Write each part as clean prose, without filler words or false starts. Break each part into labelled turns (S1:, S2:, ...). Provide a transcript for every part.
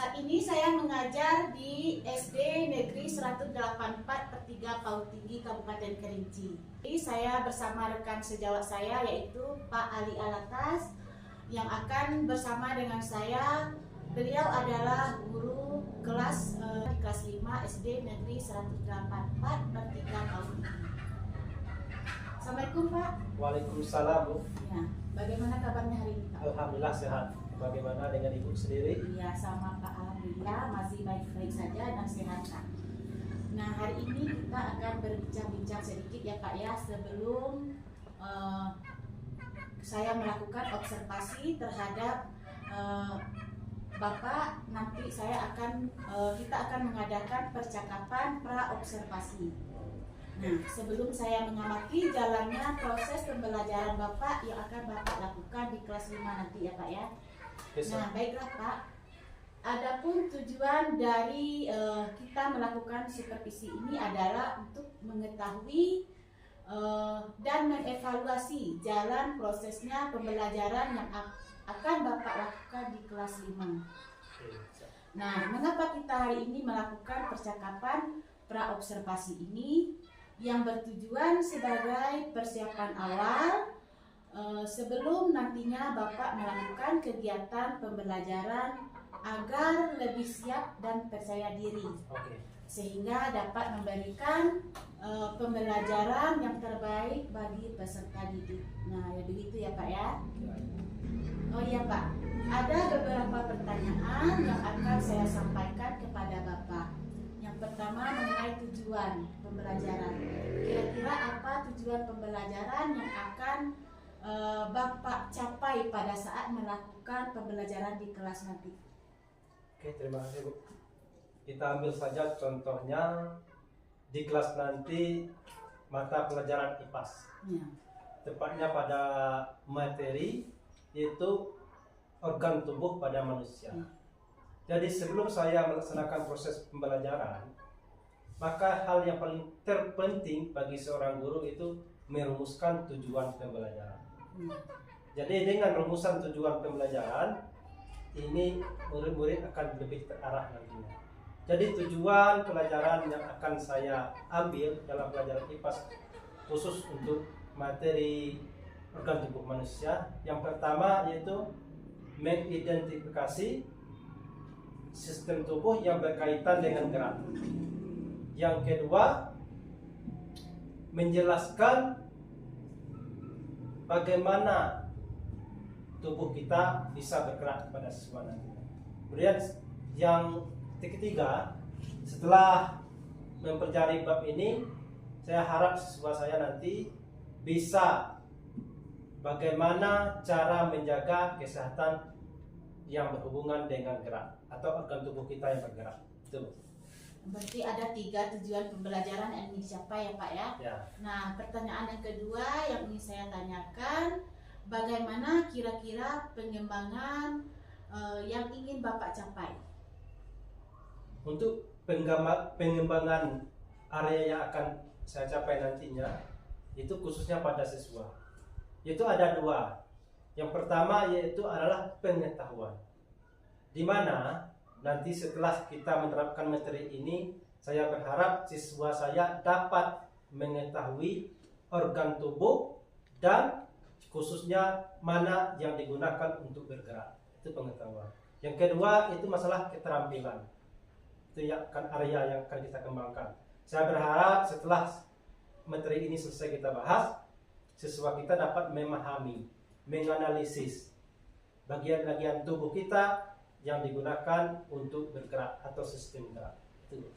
S1: Saat ini saya mengajar di SD Negeri 184/3 PAUD Tinggi Kabupaten Kerinci. Jadi saya bersama rekan sejawat saya yaitu Pak Ali Alatas yang akan bersama dengan saya. Beliau adalah guru kelas di kelas 5 SD Negeri 184/3 PAUD Tinggi. Assalamualaikum Pak.
S2: Waalaikumsalam Bu.
S1: Ya, bagaimana kabarnya hari ini Pak?
S2: Alhamdulillah sehat. Bagaimana dengan Ibu sendiri?
S1: Iya, sama Pak, alhamdulillah masih baik-baik saja dan sehat Pak. Nah, hari ini kita akan berbincang-bincang sedikit ya Pak ya, sebelum saya melakukan observasi terhadap Bapak. Nanti kita akan mengadakan percakapan pra-observasi. Nah, sebelum saya mengamati jalannya proses pembelajaran Bapak yang akan Bapak lakukan di kelas 5 nanti ya Pak ya. Nah, baiklah Pak. Adapun tujuan dari kita melakukan supervisi ini adalah untuk mengetahui dan mengevaluasi jalan prosesnya pembelajaran yang akan Bapak lakukan di kelas 5. Nah, mengapa kita hari ini melakukan percakapan pra-observasi ini yang bertujuan sebagai persiapan awal sebelum nantinya Bapak melakukan kegiatan pembelajaran agar lebih siap dan percaya diri, sehingga dapat memberikan pembelajaran yang terbaik bagi peserta didik. Nah, ya begitu ya Pak ya. Oh iya Pak, ada beberapa pertanyaan yang akan saya sampaikan kepada Bapak. Yang pertama mengenai tujuan pembelajaran. Kira-kira apa tujuan pembelajaran yang akan Bapak capai pada saat melakukan pembelajaran di kelas nanti?
S2: Oke, terima kasih Bu. Kita ambil saja contohnya di kelas nanti mata pelajaran IPAS. Ya. Tepatnya pada materi yaitu organ tubuh pada manusia. Ya. Jadi sebelum saya melaksanakan proses pembelajaran, maka hal yang paling terpenting bagi seorang guru itu merumuskan tujuan pembelajaran. Jadi dengan rumusan tujuan pembelajaran ini murid-murid akan lebih terarah nantinya. Jadi tujuan pelajaran yang akan saya ambil dalam pelajaran IPAS khusus untuk materi organ tubuh manusia, yang pertama yaitu mengidentifikasi sistem tubuh yang berkaitan dengan gerak. Yang kedua, menjelaskan bagaimana tubuh kita bisa bergerak pada siswa nanti. Kemudian yang ketiga, setelah mempelajari bab ini, saya harap siswa saya nanti bisa bagaimana cara menjaga kesehatan yang berhubungan dengan gerak atau organ tubuh kita yang bergerak. Itu.
S1: Berarti ada 3 tujuan pembelajaran yang ingin dicapai ya Pak ya? Ya. Nah, pertanyaan yang kedua yang ingin saya tanyakan, bagaimana kira-kira pengembangan yang ingin Bapak capai?
S2: Untuk pengembangan area yang akan saya capai nantinya, itu khususnya pada siswa. Itu ada 2. Yang pertama yaitu adalah pengetahuan. Di mana nanti setelah kita menerapkan materi ini, saya berharap siswa saya dapat mengetahui organ tubuh dan khususnya mana yang digunakan untuk bergerak. Itu pengetahuan. Yang kedua itu masalah keterampilan. Itu yang akan area yang akan kita kembangkan. Saya berharap setelah materi ini selesai kita bahas, siswa kita dapat memahami, menganalisis bagian-bagian tubuh kita yang digunakan untuk bergerak atau sistem gerak. Itu.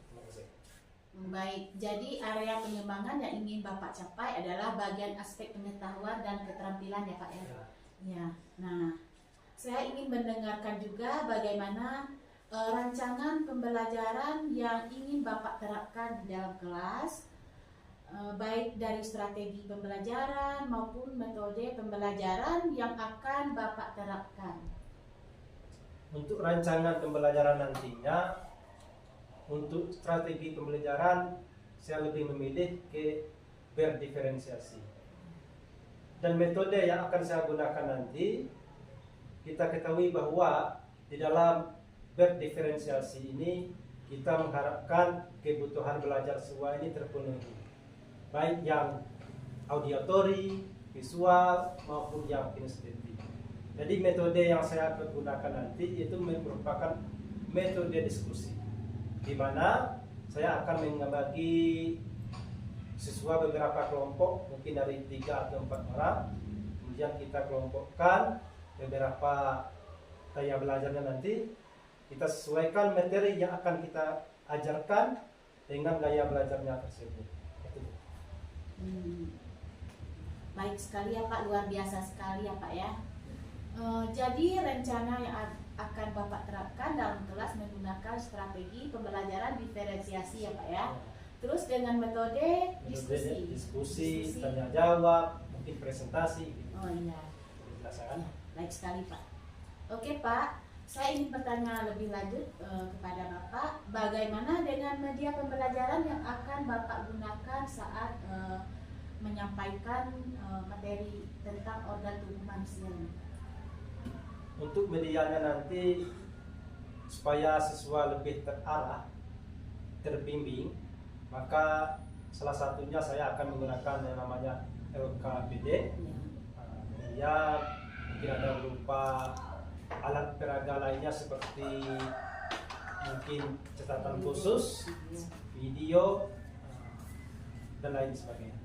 S1: Baik, jadi area pengembangan yang ingin Bapak capai adalah bagian aspek pengetahuan dan keterampilan ya Pak ya? Ya. Nah, saya ingin mendengarkan juga bagaimana rancangan pembelajaran yang ingin Bapak terapkan di dalam kelas, baik dari strategi pembelajaran maupun metode pembelajaran yang akan Bapak terapkan.
S2: Untuk rancangan pembelajaran nantinya, untuk strategi pembelajaran saya lebih memilih ke berdiferensiasi. Dan metode yang akan saya gunakan nanti, kita ketahui bahwa di dalam berdiferensiasi ini kita mengharapkan kebutuhan belajar siswa ini terpenuhi, baik yang auditori, visual maupun yang kinestetik. Jadi metode yang saya gunakan nanti itu merupakan metode diskusi, di mana saya akan membagi siswa beberapa kelompok, mungkin dari 3 atau 4 orang. Kemudian kita kelompokkan beberapa gaya belajarnya, nanti kita sesuaikan materi yang akan kita ajarkan dengan gaya belajarnya tersebut.
S1: Baik sekali ya Pak, luar biasa sekali ya Pak ya. Jadi rencana yang akan Bapak terapkan dalam kelas menggunakan strategi pembelajaran diferensiasi ya Pak ya. Terus dengan metode diskusi, tanya jawab, mungkin presentasi. Oh iya. Baik sekali Pak. Oke Pak, saya ingin bertanya lebih lanjut kepada Bapak, bagaimana dengan media pembelajaran yang akan Bapak gunakan saat menyampaikan materi tentang organ tubuh manusia ini?
S2: Untuk medianya nanti supaya siswa lebih terarah, terbimbing, maka salah satunya saya akan menggunakan yang namanya LKPD. Kemudian mungkin ada berupa alat peraga lainnya seperti mungkin catatan khusus, video, dan lain sebagainya.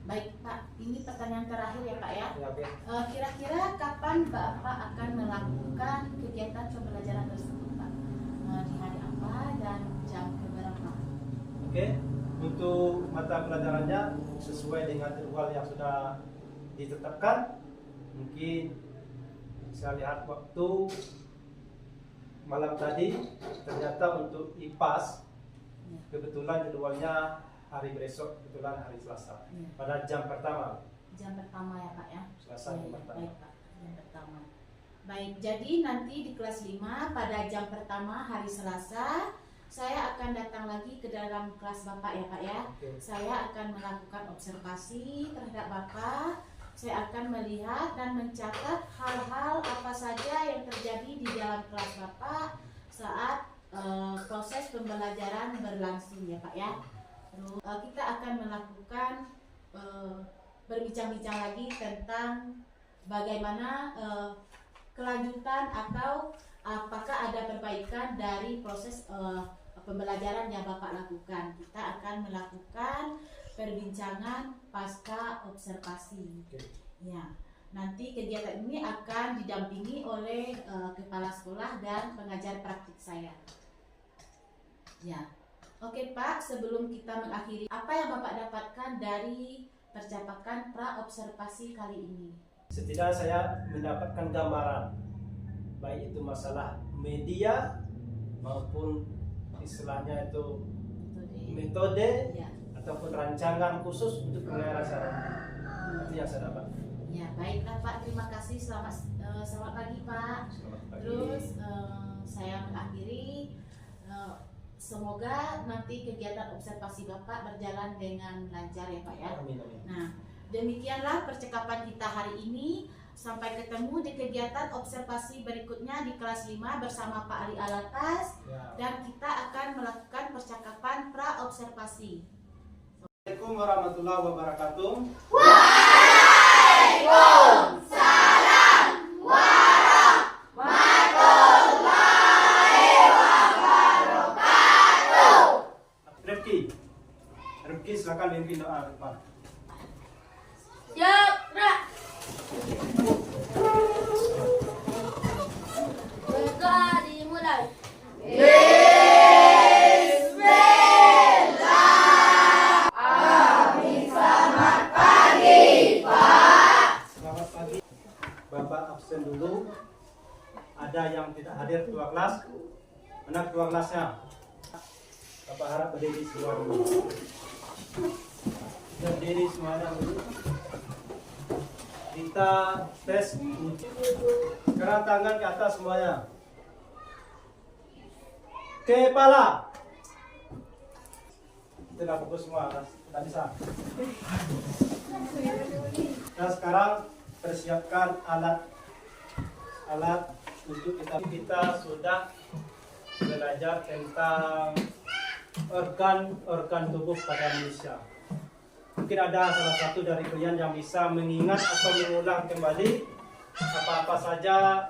S1: Baik Pak, ini pertanyaan terakhir ya Pak ya.
S2: Oke.
S1: Kira-kira kapan Bapak akan melakukan kegiatan pembelajaran tersebut Pak? Di hari apa dan jam berapa?
S2: Oke, untuk mata pelajarannya sesuai dengan jadwal yang sudah ditetapkan. Mungkin saya lihat waktu malam tadi, ternyata untuk IPAS kebetulan jadwalnya hari besok, kebetulan hari Selasa, pada jam pertama.
S1: Jam pertama ya Pak ya?
S2: Selasa jam pertama.
S1: Baik Pak, jam pertama. Baik, jadi nanti di kelas 5 pada jam pertama hari Selasa, saya akan datang lagi ke dalam kelas Bapak ya Pak ya. Saya akan melakukan observasi terhadap Bapak. Saya akan melihat dan mencatat hal-hal apa saja yang terjadi di dalam kelas Bapak saat proses pembelajaran berlangsung ya Pak ya. Terus kita akan melakukan berbincang-bincang lagi tentang bagaimana kelanjutan atau apakah ada perbaikan dari proses pembelajaran yang Bapak lakukan. Kita akan melakukan perbincangan pasca observasi. Ya, nanti kegiatan ini akan didampingi oleh kepala sekolah dan pengajar praktik saya. Ya, oke Pak. Sebelum kita mengakhiri, apa yang Bapak dapatkan dari percakapan pra observasi kali ini?
S2: Setidaknya saya mendapatkan gambaran, baik itu masalah media maupun istilahnya itu metode ya, ataupun rancangan khusus untuk pembelajaran secara itu yang saya dapat.
S1: Ya, baiklah Pak, terima kasih. Selamat pagi Pak.
S2: Selamat pagi.
S1: Terus saya mengakhiri, semoga nanti kegiatan observasi Bapak berjalan dengan lancar ya Pak ya.
S2: Amin, amin.
S1: Nah, demikianlah percakapan kita hari ini. Sampai ketemu di kegiatan observasi berikutnya di kelas 5 bersama Pak Ali Alatas ya. Dan kita akan melakukan percakapan pra observasi.
S2: Assalamualaikum warahmatullahi wabarakatuh.
S3: Waalaikumsalam warahmatullahi wabarakatuh.
S2: Rifki silakan pimpin doa Pak.
S3: Siap, Pak. Berdoa dimulai. Bismillah. Amin. Selamat pagi, Pak.
S2: Selamat pagi. Bapak absen dulu. Ada yang tidak hadir ketua kelas. Mana ketua kelasnya? Bapak harap berdiri semua dulu. Berdiri semuanya dulu. Kita tes. Sekarang tangan ke atas semuanya. Kepala. Tidak fokus semua atas. Tidak bisa. Dan sekarang persiapkan alat untuk kita sudah belajar tentang organ tubuh pada manusia. Mungkin ada salah satu dari kalian yang bisa mengingat atau mengulang kembali apa-apa saja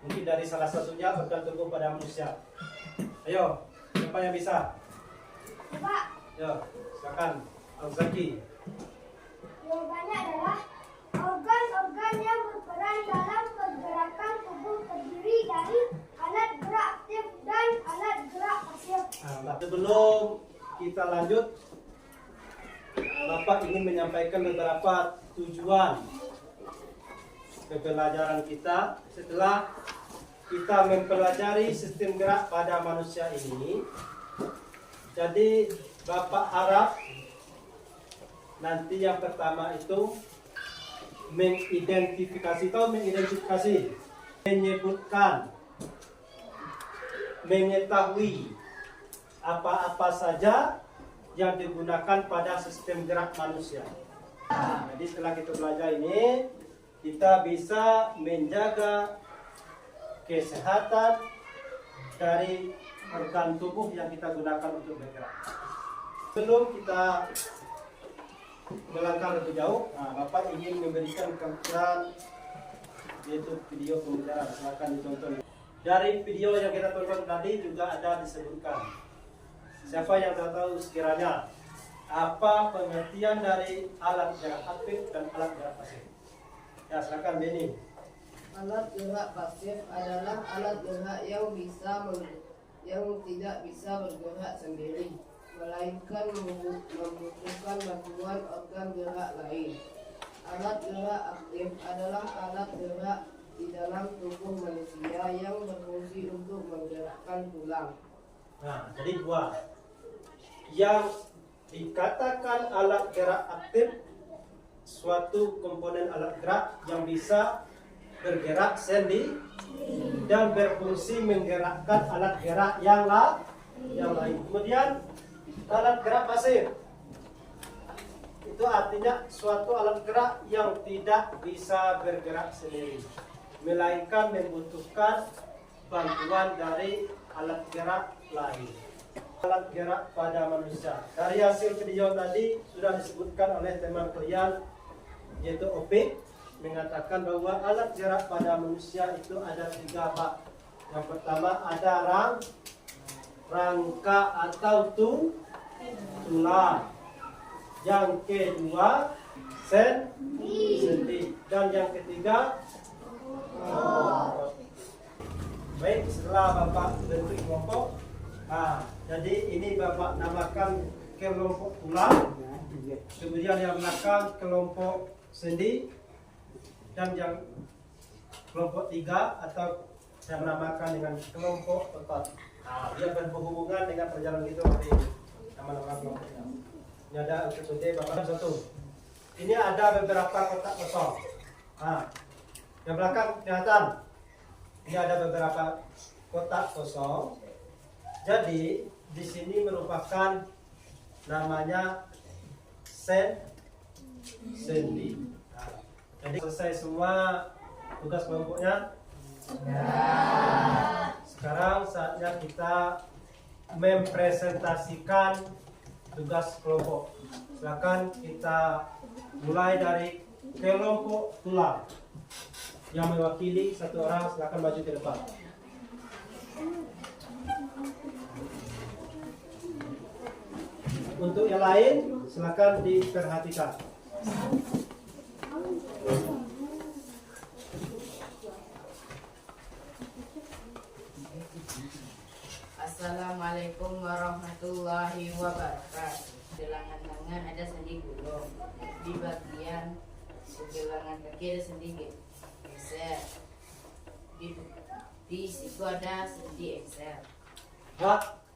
S2: mungkin dari salah satunya organ tubuh pada manusia. Ayo, siapa yang bisa?
S3: Bapak,
S2: Yo, silakan. Al-Zaki.
S3: jawabannya adalah organ-organ yang berperan dalam pergerakan tubuh terdiri dari alat gerak aktif dan alat gerak pasif.
S2: Nah, sebelum kita lanjut, Bapak ingin menyampaikan beberapa tujuan pembelajaran kita setelah kita mempelajari sistem gerak pada manusia ini. Jadi Bapak harap nanti yang pertama itu mengidentifikasi, menyebutkan, mengetahui apa-apa saja yang digunakan pada sistem gerak manusia. Nah, jadi setelah kita belajar ini, kita bisa menjaga kesehatan dari organ tubuh yang kita gunakan untuk bergerak. Sebelum kita melangkah lebih jauh, Bapak ingin memberikan gambaran yaitu video pembelajaran. Silakan ditonton. Dari video yang kita tonton tadi juga ada disebutkan. Siapa yang tahu sekiranya apa pengertian dari alat gerak aktif dan alat gerak pasif? Ya, silakan Beni.
S4: Alat gerak pasif adalah alat gerak yang tidak bisa bergerak sendiri, melainkan membutuhkan bantuan organ gerak lain. Alat gerak aktif adalah alat gerak di dalam tubuh manusia yang berfungsi untuk menggerakkan tulang.
S2: Nah, jadi dua. Yang dikatakan alat gerak aktif, suatu komponen alat gerak yang bisa bergerak sendiri dan berfungsi menggerakkan alat gerak yang lain. Kemudian alat gerak pasif itu artinya suatu alat gerak yang tidak bisa bergerak sendiri, melainkan membutuhkan bantuan dari alat gerak lain. Alat gerak pada manusia. Dari hasil video tadi sudah disebutkan oleh teman kalian yaitu Opik, mengatakan bahwa alat gerak pada manusia itu ada 3 bab. Yang pertama ada rangka atau tulang. Yang kedua sendi. Dan yang ketiga baik, setelah Bapak bentuk kelompok, jadi ini Bapak namakan kelompok tulang, kemudian yang belakang kelompok sendi, dan yang kelompok 3 atau saya menamakan dengan kelompok otot. Dia berhubungan dengan perjalanan itu hari ini. Nama-nama kelompoknya. Ini ada untuk Bapak satu. Ini ada beberapa kotak kosong. Yang belakang kelihatan. Ini ada beberapa kotak kosong. Jadi di sini merupakan namanya sendi. Jadi selesai semua tugas kelompoknya? Ya. Sekarang saatnya kita mempresentasikan tugas kelompok. Silakan kita mulai dari kelompok tulang. Yang mewakili satu orang silakan maju ke depan. Untuk yang lain silakan diperhatikan.
S4: Assalamualaikum warahmatullahi wabarakatuh. Di lengan tangan ada sendi gulung. Di bagian gelangan kaki ada sendi geser. Di siku ada sendi ekser.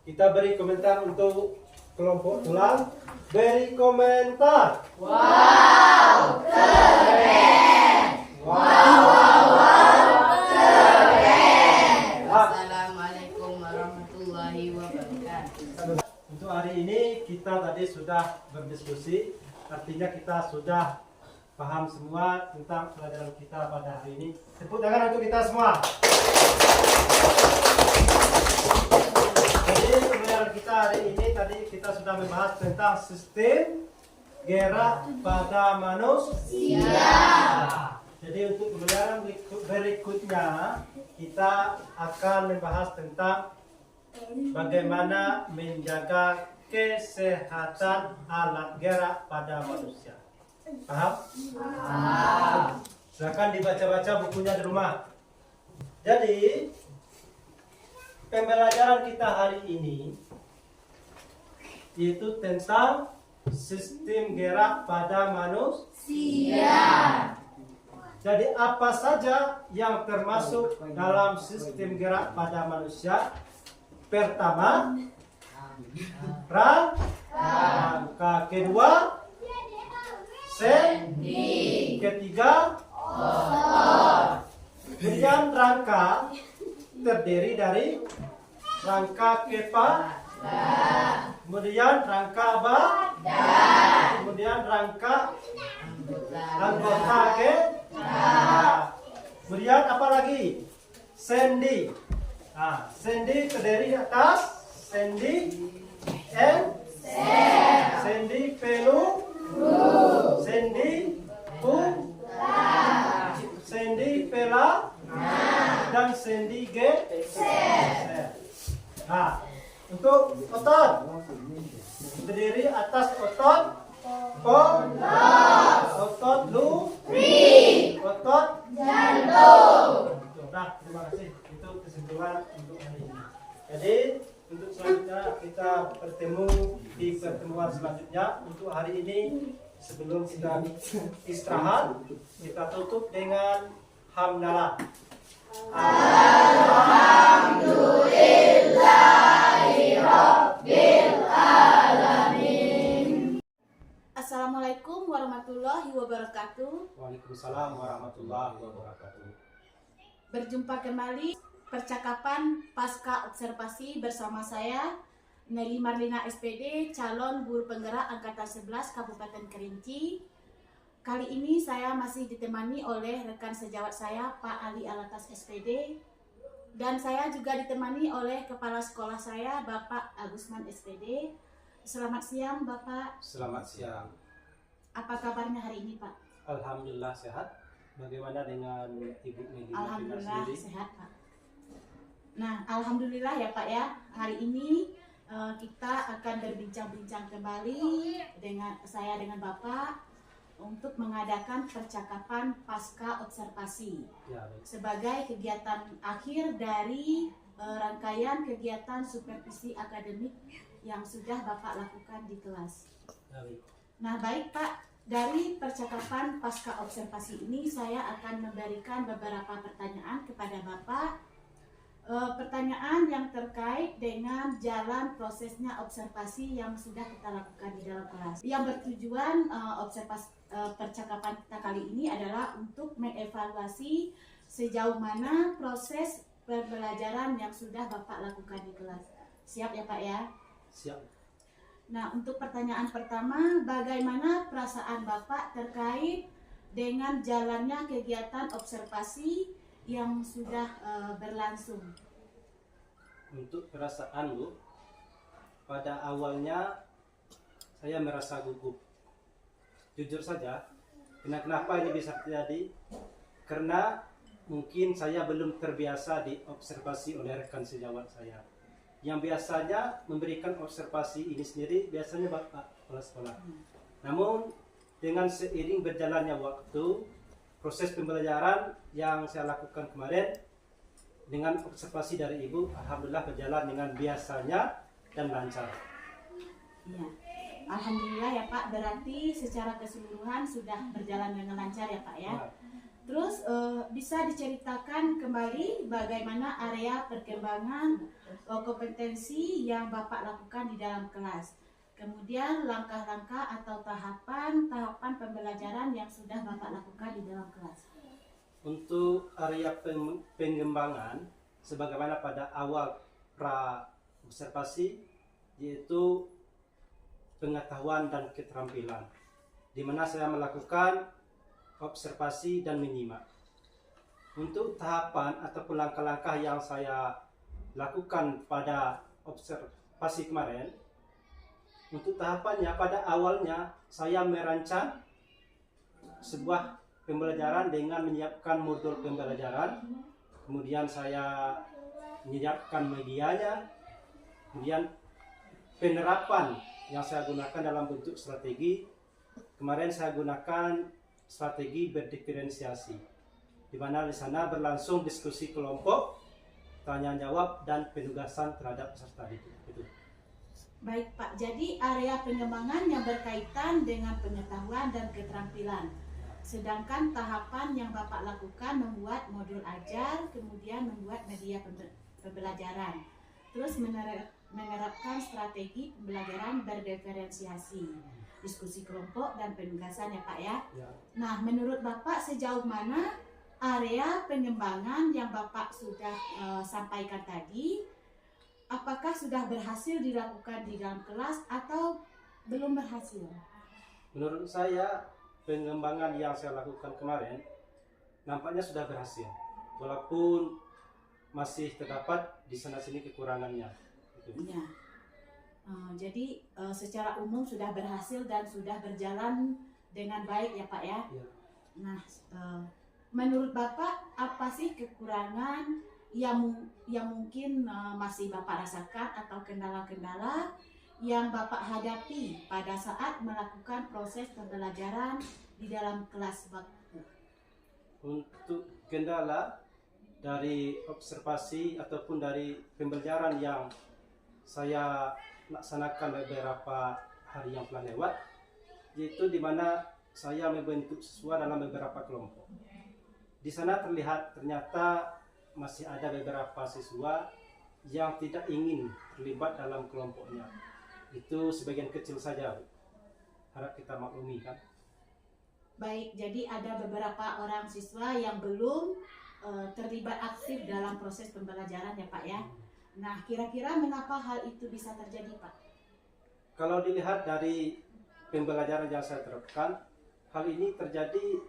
S2: Kita beri komentar untuk kelompok tulang. Beri komentar. Wow, keren. Wow, keren.
S4: Assalamualaikum warahmatullahi wabarakatuh.
S2: Untuk hari ini kita tadi sudah berdiskusi, artinya kita sudah paham semua tentang pelajaran kita pada hari ini. Tepuk tangan untuk kita semua. Jadi pelajaran kita hari ini tadi kita sudah membahas tentang sistem gerak pada manusia. Jadi untuk pelajaran berikutnya kita akan membahas tentang bagaimana menjaga kesehatan alat gerak pada manusia. Paham? Silakan dibaca-baca bukunya di rumah. Jadi pembelajaran kita hari ini yaitu tentang sistem gerak pada manusia. Jadi apa saja yang termasuk dalam sistem gerak pada manusia? Pertama, rangka. Kedua, sendi. Ketiga, otot. Kemudian rangka terdiri dari rangka kepala, kemudian rangka badan, kemudian rangka anggota kemudian apa lagi? Sendi. Nah, sendi terdiri atas sendi sendi sendi sendi pela dan sendi Nah, untuk otot terdiri atas otot otot lutut, otot jantung. Nah, terima kasih. Itu kesimpulan untuk hari ini. Jadi untuk selanjutnya kita bertemu di pertemuan selanjutnya. Untuk hari ini sebelum kita istirahat kita tutup dengan hamdalah.
S1: Assalamualaikum warahmatullahi wabarakatuh.
S2: Waalaikumsalam warahmatullahi wabarakatuh.
S1: Berjumpa kembali percakapan pasca observasi bersama saya Nelly Marlina SPD, calon guru penggerak angkatan 11 Kabupaten Kerinci. Kali ini saya masih ditemani oleh rekan sejawat saya Pak Ali Alatas SPD, dan saya juga ditemani oleh kepala sekolah saya Bapak Agusman SPD. Selamat siang Bapak.
S2: Selamat siang.
S1: Apa kabarnya hari ini Pak?
S2: Alhamdulillah sehat. Bagaimana dengan Ibu Nelly?
S1: Alhamdulillah sehat Pak. Nah, alhamdulillah ya Pak ya. Hari ini kita akan berbincang-bincang kembali dengan Bapak untuk mengadakan percakapan pasca observasi
S2: Ya,
S1: sebagai kegiatan akhir dari rangkaian kegiatan supervisi akademik yang sudah Bapak lakukan di kelas.
S2: baik.
S1: Nah, baik Pak, dari percakapan pasca observasi ini saya akan memberikan beberapa pertanyaan kepada Bapak. Pertanyaan yang terkait dengan jalan prosesnya observasi yang sudah kita lakukan di dalam kelas. Yang bertujuan percakapan kita kali ini adalah untuk mengevaluasi sejauh mana proses pembelajaran yang sudah Bapak lakukan di kelas. Siap ya Pak ya?
S2: Siap.
S1: Nah, untuk pertanyaan pertama, bagaimana perasaan Bapak terkait dengan jalannya kegiatan observasi yang sudah berlangsung?
S2: Untuk perasaan Bu, pada awalnya saya merasa gugup. Jujur saja, kenapa ini bisa terjadi? Karena mungkin saya belum terbiasa diobservasi oleh rekan sejawat saya. Yang biasanya memberikan observasi ini sendiri biasanya Bapak kepala sekolah. Namun dengan seiring berjalannya waktu, proses pembelajaran yang saya lakukan kemarin dengan observasi dari Ibu, alhamdulillah berjalan dengan biasanya dan lancar.
S1: Ya, alhamdulillah ya Pak. Berarti secara keseluruhan sudah berjalan dengan lancar ya Pak ya. Terus bisa diceritakan kembali bagaimana area perkembangan kompetensi yang Bapak lakukan di dalam kelas. Kemudian langkah-langkah atau tahapan pembelajaran yang sudah Bapak lakukan di dalam kelas.
S2: Untuk area pengembangan, sebagaimana pada awal pra-observasi, yaitu pengetahuan dan keterampilan, di mana saya melakukan observasi dan menyimak. Untuk tahapan ataupun langkah-langkah yang saya lakukan pada observasi kemarin, untuk tahapannya pada awalnya saya merancang sebuah pembelajaran dengan menyiapkan modul pembelajaran, kemudian saya menyiapkan medianya, kemudian penerapan yang saya gunakan dalam bentuk strategi. Kemarin saya gunakan strategi berdiferensiasi, di mana di sana berlangsung diskusi kelompok, tanya jawab dan penugasan terhadap peserta didik. Itu.
S1: Baik Pak, jadi area pengembangan yang berkaitan dengan pengetahuan dan keterampilan. Sedangkan tahapan yang Bapak lakukan membuat modul ajar, kemudian membuat media pembelajaran. Terus menerapkan strategi pembelajaran berdiferensiasi, diskusi kelompok dan penugasan ya Pak ya. Nah, menurut Bapak sejauh mana area pengembangan yang Bapak sudah sampaikan tadi, apakah sudah berhasil dilakukan di dalam kelas atau belum berhasil?
S2: Menurut saya, pengembangan yang saya lakukan kemarin nampaknya sudah berhasil, walaupun masih terdapat di sana-sini kekurangannya.
S1: Ya. Jadi secara umum sudah berhasil dan sudah berjalan dengan baik ya Pak ya.
S2: Ya.
S1: Nah, menurut Bapak apa sih kekurangan yang mungkin masih Bapak rasakan atau kendala-kendala yang Bapak hadapi pada saat melakukan proses pembelajaran di dalam kelas Bapak?
S2: Untuk kendala dari observasi ataupun dari pembelajaran yang saya laksanakan beberapa hari yang telah lewat, yaitu di mana saya membentuk siswa dalam beberapa kelompok. Di sana ternyata masih ada beberapa siswa yang tidak ingin terlibat dalam kelompoknya. Itu sebagian kecil saja, harap kita maklumi kan.
S1: Baik, jadi ada beberapa orang siswa yang belum terlibat aktif dalam proses pembelajaran ya Pak ya. Nah, kira-kira mengapa hal itu bisa terjadi Pak?
S2: Kalau dilihat dari pembelajaran yang saya terapkan, hal ini terjadi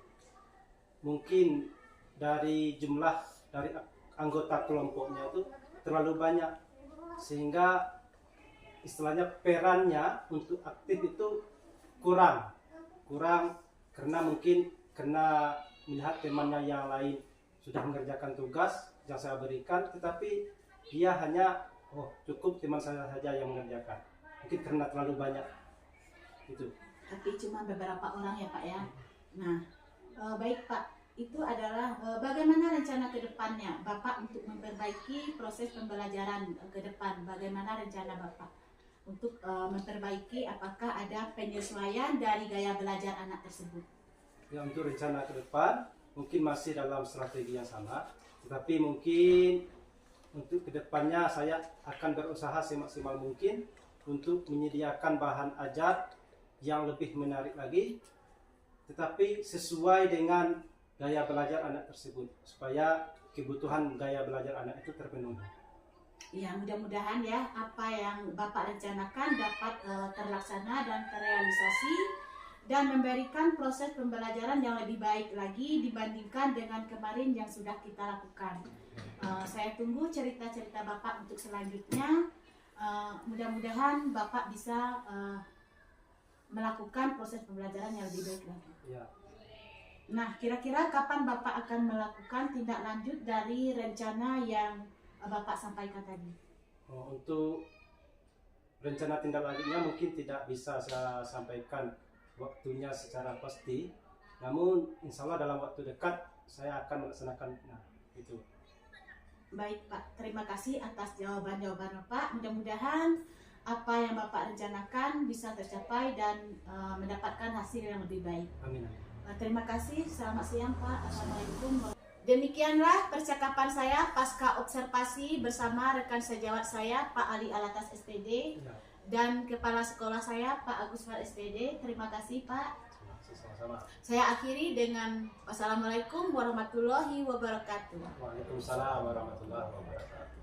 S2: mungkin dari jumlah dari anggota kelompoknya itu terlalu banyak, sehingga istilahnya perannya untuk aktif itu kurang karena mungkin melihat temannya yang lain sudah mengerjakan tugas yang saya berikan, tetapi dia hanya cukup teman saya saja yang mengerjakan, mungkin karena terlalu banyak itu.
S1: Tapi cuma beberapa orang ya Pak ya. Nah, baik Pak, itu adalah bagaimana rencana ke depannya Bapak untuk memperbaiki proses pembelajaran ke depan? Bagaimana rencana Bapak untuk memperbaiki, apakah ada penyesuaian dari gaya belajar anak tersebut?
S2: Ya, untuk rencana ke depan mungkin masih dalam strategi yang sama, tetapi mungkin untuk kedepannya saya akan berusaha semaksimal mungkin untuk menyediakan bahan ajar yang lebih menarik lagi, tetapi sesuai dengan gaya belajar anak tersebut, supaya kebutuhan gaya belajar anak itu terpenuhi.
S1: Ya, mudah-mudahan ya apa yang Bapak rencanakan dapat terlaksana dan terrealisasi dan memberikan proses pembelajaran yang lebih baik lagi dibandingkan dengan kemarin yang sudah kita lakukan. Saya tunggu cerita-cerita Bapak untuk selanjutnya. Mudah-mudahan Bapak bisa melakukan proses pembelajaran yang lebih baik lagi.
S2: Ya.
S1: Nah, kira-kira kapan Bapak akan melakukan tindak lanjut dari rencana yang Bapak sampaikan tadi?
S2: Untuk rencana tindak lanjutnya mungkin tidak bisa saya sampaikan waktunya secara pasti, namun insya Allah dalam waktu dekat saya akan melaksanakan itu.
S1: Baik Pak, terima kasih atas jawaban-jawaban Bapak. Mudah-mudahan apa yang Bapak rencanakan bisa tercapai dan mendapatkan hasil yang lebih baik.
S2: Amin.
S1: Terima kasih, selamat siang Pak. Assalamualaikum. Demikianlah percakapan saya pasca observasi bersama rekan sejawat saya Pak Ali Alatas SPD dan kepala sekolah saya Pak Agus Far SPD. Terima kasih Pak.
S2: Sama-sama.
S1: Saya akhiri dengan wassalamualaikum warahmatullahi wabarakatuh.
S2: Waalaikumsalam warahmatullahi wabarakatuh.